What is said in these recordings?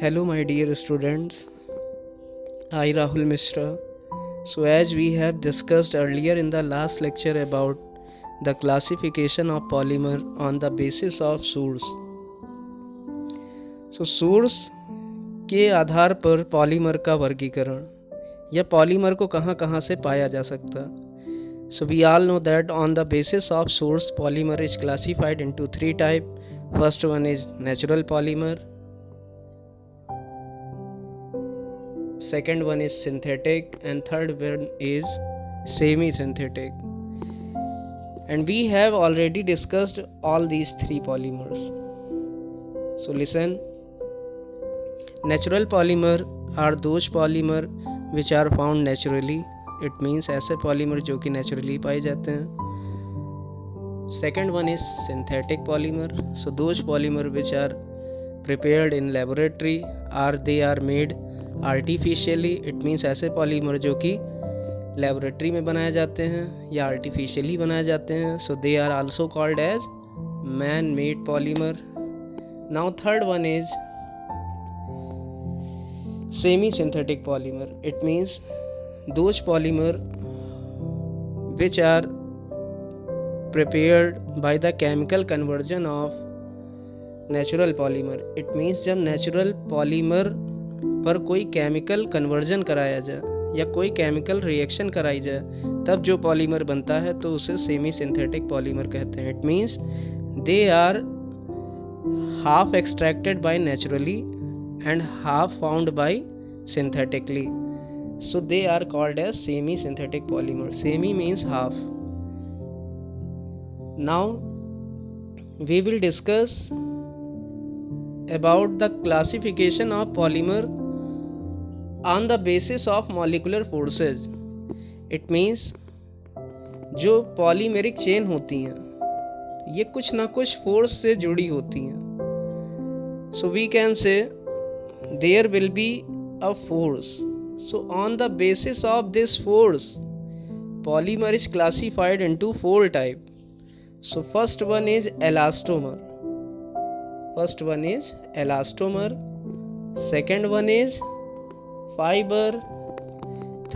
Hello, my dear students. I Rahul Mishra. So, as we have discussed earlier in the last lecture about the classification of polymer on the basis of source. So, source के आधार पर polymer का वर्गीकरण या polymer को कहाँ कहाँ से पाया जा सकता. So we all know that on the basis of source, polymer is classified into three types. First one is natural polymer, second one is synthetic, and third one is semi-synthetic. And we have already discussed all these three polymers. So listen. Natural polymer are those polymer which are found naturally. It means ऐसे polymer जो कि naturally पाए जाते हैं. Second one is synthetic polymer. So those polymer which are prepared in laboratory are they are made artificially. It means ऐसे polymer जो कि laboratory में बनाए जाते हैं या आर्टिफिशियली बनाए जाते हैं. So they are also called as man made polymer. Now third one is semi synthetic polymer. It means those polymer which are prepared by the chemical conversion of natural polymer. It means जब natural polymer पर कोई chemical conversion कराया जाए या कोई chemical reaction कराई जाए तब जो polymer बनता है तो उसे semi synthetic polymer कहते हैं. It means they are half extracted by naturally and half found by synthetically. So they are called as semi-synthetic polymer. Semi means half. Now we will discuss about the classification of polymer on the basis of molecular forces. It means जो polymeric chain होती हैं ये कुछ ना कुछ force से जुड़ी होती हैं. So we can say there will be a force. So on the basis of this force, polymer is classified into four types. So first one is elastomer. Second one is fiber.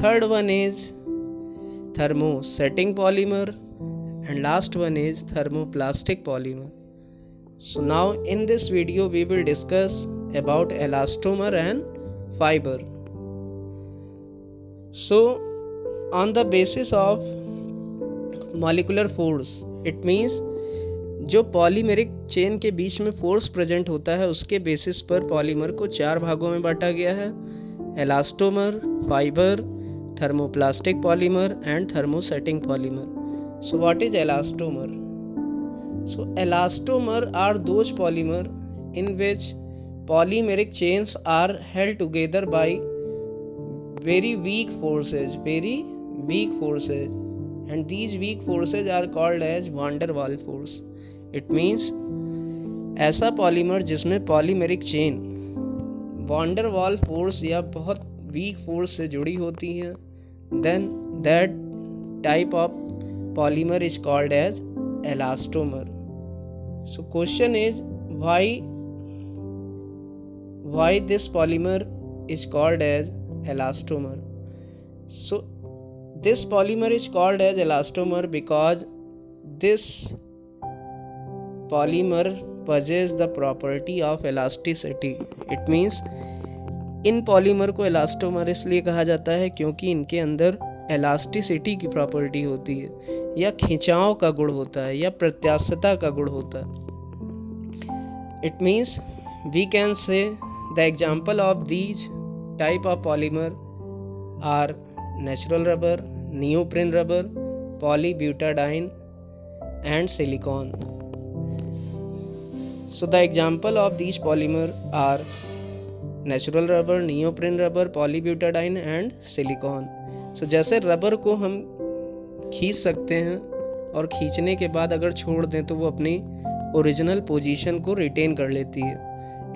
Third one is thermosetting polymer. And last one is thermoplastic polymer. So now in this video we will discuss about elastomer and fiber. So on the basis of molecular force, it means जो polymeric chain के बीच में force present होता है उसके basis पर polymer को चार भागों में बांटा गया है. Elastomer, fibre, thermoplastic polymer and thermosetting polymer. So what is elastomer? So elastomer are those polymer in which polymeric chains are held together by very weak forces, and these weak forces are called as van der Waals force. It means ऐसा polymer जिसमें polymeric chain van der Waals force या बहुत weak force से जुड़ी होती हैं, then that type of polymer is called as elastomer. So question is why this polymer is called as elastomer? So this polymer is called as elastomer because this polymer possesses the property of elasticity. It means in polymer को एलास्टोमर इसलिए कहा जाता है क्योंकि इनके अंदर elasticity की property होती है या खिंचाव का गुण होता है या प्रत्यास्थता का गुण होता है. It means we can say the example of these type of polymer are natural rubber, neoprene rubber, polybutadiene and silicone. So the example of these polymer are natural rubber, neoprene rubber, polybutadiene and silicone. So जैसे rubber को हम खींच सकते हैं और खींचने के बाद अगर छोड़ दें तो वो अपनी ओरिजिनल पोजीशन को रिटेन कर लेती है.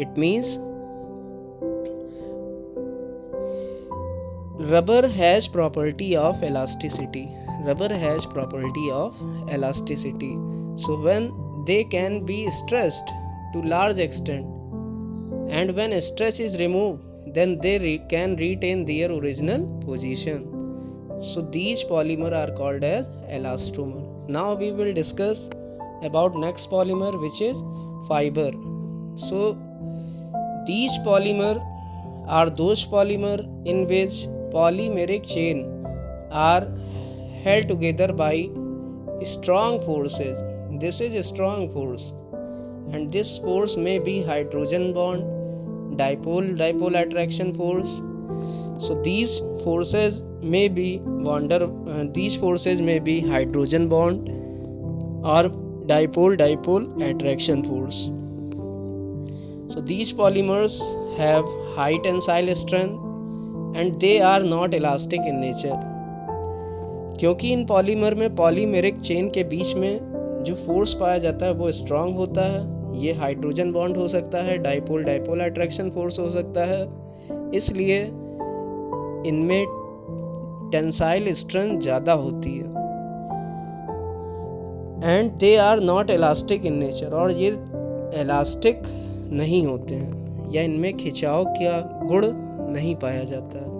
It means rubber has property of elasticity. So when they can be stressed to large extent and when stress is removed then they can retain their original position. So these polymer are called as elastomer. Now we will discuss about next polymer, which is fiber. So these polymer are those polymer in which polymeric chain are held together by strong forces. This is a strong force, and this force may be hydrogen bond, dipole attraction force. So these forces may be hydrogen bond or dipole attraction force. So these polymers have high tensile strength and they are not elastic in nature. क्योंकि इन polymer में polymeric chain के बीच में जो force पाया जाता है वो स्ट्रांग होता है। ये हाइड्रोजन बॉन्ड हो सकता है, डाइपोल अट्रैक्शन फोर्स हो सकता है, इसलिए इनमें टेंसाइल स्ट्रेंथ ज़्यादा होती है। And they are not elastic in nature, और ये इलास्टिक नहीं होते हैं या इनमें खिंचाव का गुण नहीं पाया जाता है।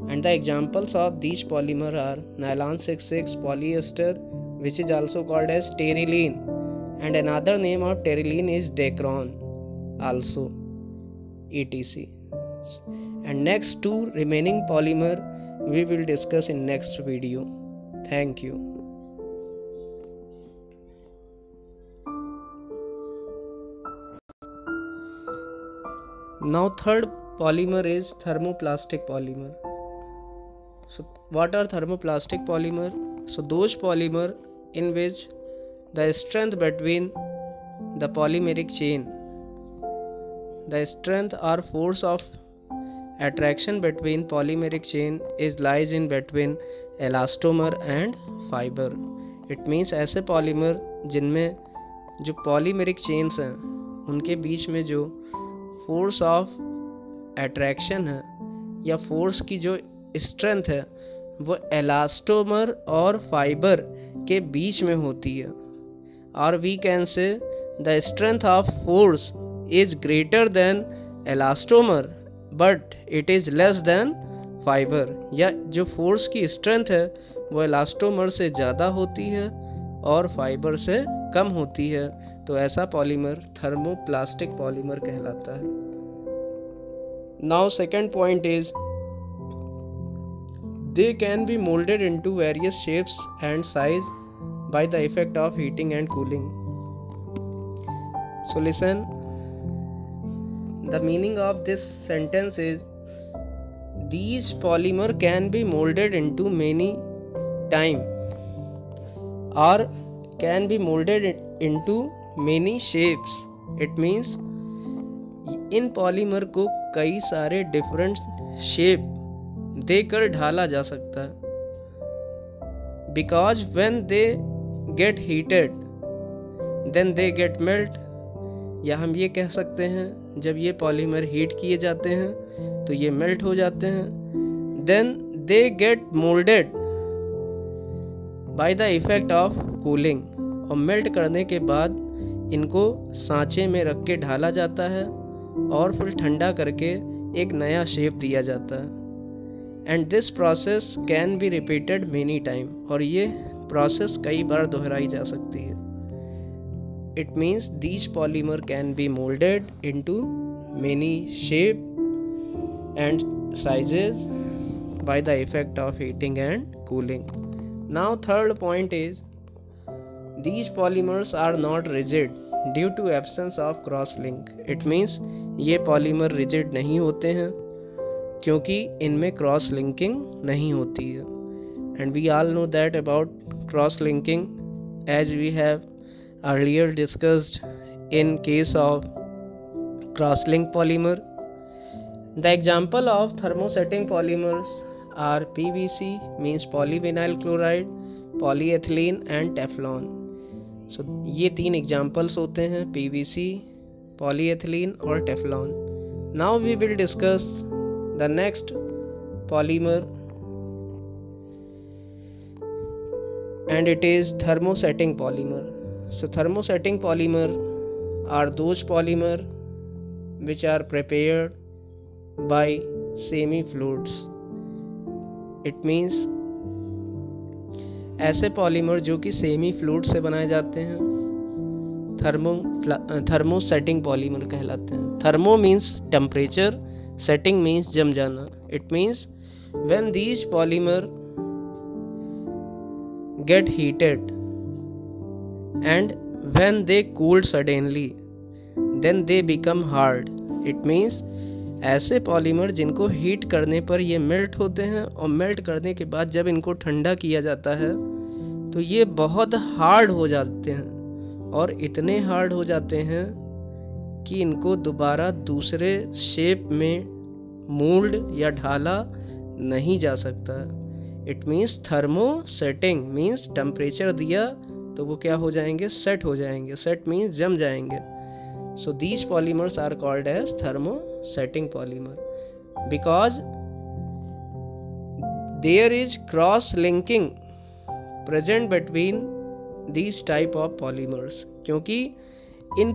And the examples of these polymer are nylon 66, polyester, which is also called as terylene, and another name of terylene is Dacron, also etc. And next two remaining polymer we will discuss in next video. Thank you. Now third polymer is thermoplastic polymer. So what are thermoplastic polymer? So those polymer in which the strength between the polymeric chain, the strength or force of attraction between polymeric chain is lies in between elastomer and fiber. It means ऐसे polymer जिनमें जो polymeric chains हैं उनके बीच में जो force of attraction है या force की जो स्ट्रेंथ है वो एलास्टोमर और फाइबर के बीच में होती है। और we can say the strength of force is greater than elastomer but it is less than fibre, या जो फोर्स की स्ट्रेंथ है वो एलास्टोमर से ज़्यादा होती है और फाइबर से कम होती है, तो ऐसा पॉलीमर थर्मोप्लास्टिक पॉलीमर कहलाता है। Now second point is they can be molded into various shapes and size by the effect of heating and cooling. So listen, the meaning of this sentence is these polymer can be molded into many time or can be molded into many shapes. It means in polymer को कई सारे different shape देकर ढाला जा सकता है। Because when they get heated then they get melt, या हम ये कह सकते हैं जब ये पॉलीमर हीट किए जाते हैं तो ये मेल्ट हो जाते हैं। Then they get moulded by the effect of cooling, और मेल्ट करने के बाद इनको सांचे में रख के ढाला जाता है और फिर ठंडा करके एक नया शेप दिया जाता है। And this process can be repeated many time, और ये प्रोसेस कई बार दोहराई जा सकती है। It means these polymer can be moulded into many shape and sizes by the effect of heating and cooling. Now third point is these polymers are not rigid due to absence of cross link. It means ये polymer rigid नहीं होते हैं क्योंकि इनमें cross linking नहीं होती है। And we all know that about cross linking as we have earlier discussed in case of cross link polymer. The example of thermosetting polymers are PVC means polyvinyl chloride, polyethylene and Teflon. So ये तीन examples होते हैं, PVC, polyethylene और Teflon. Now we will discuss the next polymer and it is thermosetting polymer. So thermosetting polymer are those polymer which are prepared by semi-fluids. It means ऐसे polymer जो कि semi fluid से बनाए जाते हैं thermosetting polymer कहलाते हैं. Thermo means temperature, setting means जम जाना. It means when these polymer get heated and when they cooled suddenly then they become hard. It means ऐसे पॉलीमर जिनको हीट करने पर ये मेल्ट होते हैं और मेल्ट करने के बाद जब इनको ठंडा किया जाता है तो ये बहुत हार्ड हो जाते हैं और इतने हार्ड हो जाते हैं कि इनको दोबारा दूसरे शेप में मोल्ड या ढाला नहीं जा सकता. It means thermo setting means temperature दिया तो वो क्या हो जाएंगे, सेट हो जाएंगे. सेट मीन्स जम जाएंगे. So these polymers are called as thermo setting polymer because there is cross linking present between these type of polymers. क्योंकि इन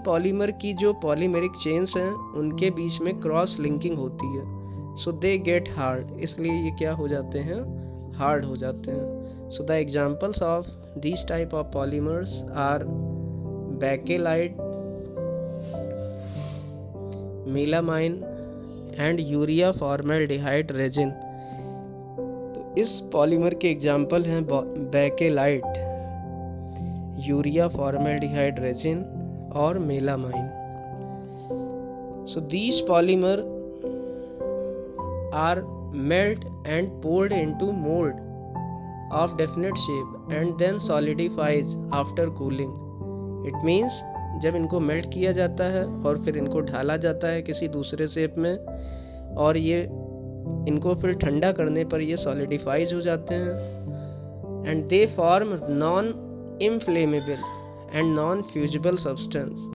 पॉलीमर की जो पॉलीमेरिक चेन्स हैं उनके बीच में क्रॉस लिंकिंग होती है. सो दे गेट हार्ड, इसलिए ये क्या हो जाते हैं, हार्ड हो जाते हैं. So the examples of these type of polymers are bakelite, melamine and urea formaldehyde resin. तो इस पॉलीमर के एग्जाम्पल हैं बेकेलाइट, यूरिया फॉर्मेल्डिहाइड रेजिन और melamine. So these polymer are melt and poured into mold of definite shape and then solidifies after cooling. It means जब इनको melt किया जाता है और फिर इनको ढाला जाता है किसी दूसरे शेप में और ये इनको फिर ठंडा करने पर ये सॉलिडिफाइज हो जाते हैं and they form non inflammable and non fusible substance.